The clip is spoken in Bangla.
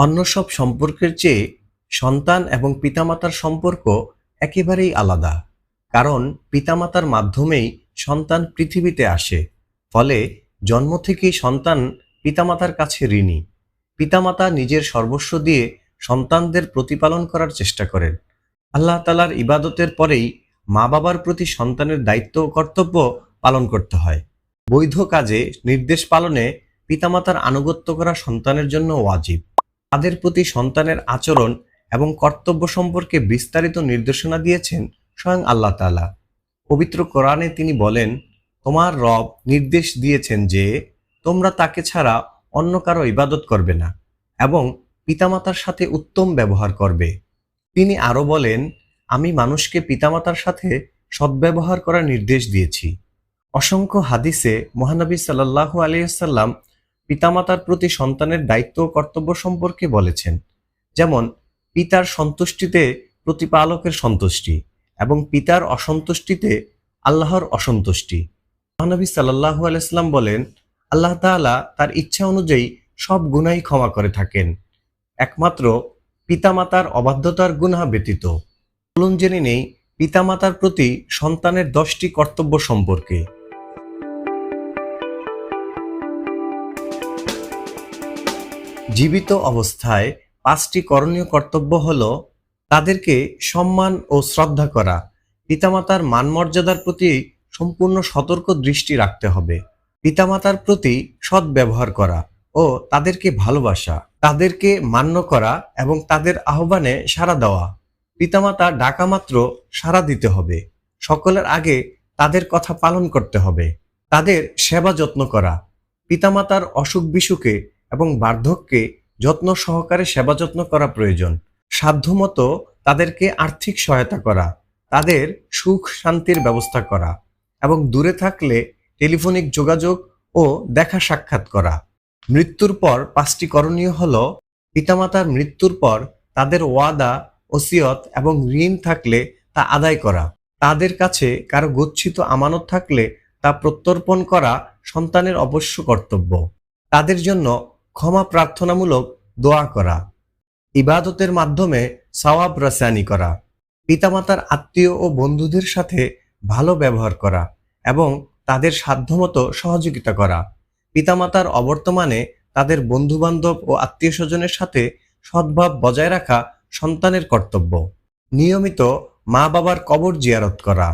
অন্য সব সম্পর্কের চেয়ে সন্তান এবং পিতামাতার সম্পর্ক একেবারেই আলাদা। কারণ পিতামাতার মাধ্যমেই সন্তান পৃথিবীতে আসে। ফলে জন্ম থেকেই সন্তান পিতামাতার কাছে ঋণী। পিতামাতা নিজের সর্বস্ব দিয়ে সন্তানদের প্রতিপালন করার চেষ্টা করেন। আল্লাহ তাআলার ইবাদতের পরেই মা বাবার প্রতি সন্তানের দায়িত্ব ও কর্তব্য পালন করতে হয়। বৈধ কাজে নির্দেশ পালনে পিতামাতার আনুগত্য করা সন্তানের জন্য ওয়াজিব। তাদের প্রতি সন্তানের আচরণ এবং কর্তব্য সম্পর্কে বিস্তারিত নির্দেশনা দিয়েছেন স্বয়ং আল্লাহ তাআলা। পবিত্র কোরআনে তিনি বলেন, তোমার রব নির্দেশ দিয়েছেন যে তোমরা তাকে ছাড়া অন্য কারো ইবাদত করবে না এবং পিতামাতার সাথে উত্তম ব্যবহার করবে। তিনি আরো বলেন, আমি মানুষকে পিতামাতার সাথে সদ্ব্যবহার করার নির্দেশ দিয়েছি। অসংখ্য হাদিসে মহানবী সাল্লাল্লাহু আলাইহি ওয়াসাল্লাম পিতামাতার প্রতি সন্তানের দায়িত্ব ও কর্তব্য সম্পর্কে বলেছেন। যেমন, পিতার সন্তুষ্টিতে প্রতিপালকের সন্তুষ্টি এবং পিতার অসন্তুষ্টিতে আল্লাহর অসন্তুষ্টি। মহানবী সাল্লাল্লাহু আলাইহি ওয়াসাল্লাম বলেন, আল্লাহ তাআলা তার ইচ্ছা অনুযায়ী সব গুনাহ ক্ষমা করে থাকেন, একমাত্র পিতামাতার অবাধ্যতার গুনাহ ব্যতীত। চলুন জেনে নেই পিতামাতার প্রতি সন্তানের 10টি কর্তব্য সম্পর্কে। জীবিত অবস্থায় 5টি করণীয় কর্তব্য হল, তাদেরকে সম্মান ও শ্রদ্ধা করা। পিতামাতার মান মর্যাদার প্রতি সম্পূর্ণ সতর্ক দৃষ্টি রাখতে হবে। পিতামাতার প্রতি সৎ ব্যবহার করা ও তাদেরকে ভালোবাসা, তাদেরকে মান্য করা এবং তাদের আহ্বানে সাড়া দেওয়া। পিতামাতা ডাকা মাত্র সাড়া দিতে হবে। সকলের আগে তাদের কথা পালন করতে হবে। তাদের সেবা যত্ন করা। পিতামাতার অসুখ বিসুখে এবং বার্ধক্যে যত্ন সহকারে সেবা যত্ন করা প্রয়োজন। সাধ্যমতো তাদেরকে আর্থিক সহায়তা করা, তাদের সুখ শান্তির ব্যবস্থা করা এবং দূরে থাকলে টেলিফোনিক যোগাযোগ ও দেখা সাক্ষাৎ করা। মৃত্যুর পর 5টি করণীয় হল, পিতামাতার মৃত্যুর পর তাদের ওয়াদা, ওসিয়ত এবং ঋণ থাকলে তা আদায় করা। তাদের কাছে কারো গচ্ছিত আমানত থাকলে তা প্রত্যর্পণ করা সন্তানের অবশ্য কর্তব্য। তাদের জন্য ক্ষমা প্রার্থনামূলক দোয়া করা। ইবাদতের মাধ্যমে সওয়াব রসানি করা। পিতামাতার আত্মীয় ও বন্ধুদের সাথে ভালো ব্যবহার করা এবং তাদের সাধ্যমতো সহযোগিতা করা। পিতামাতার অবর্তমানে তাদের বন্ধুবান্ধব ও আত্মীয় স্বজনের সাথে সদ্ভাব বজায় রাখা সন্তানের কর্তব্য। নিয়মিত মা বাবার কবর জিয়ারত করা।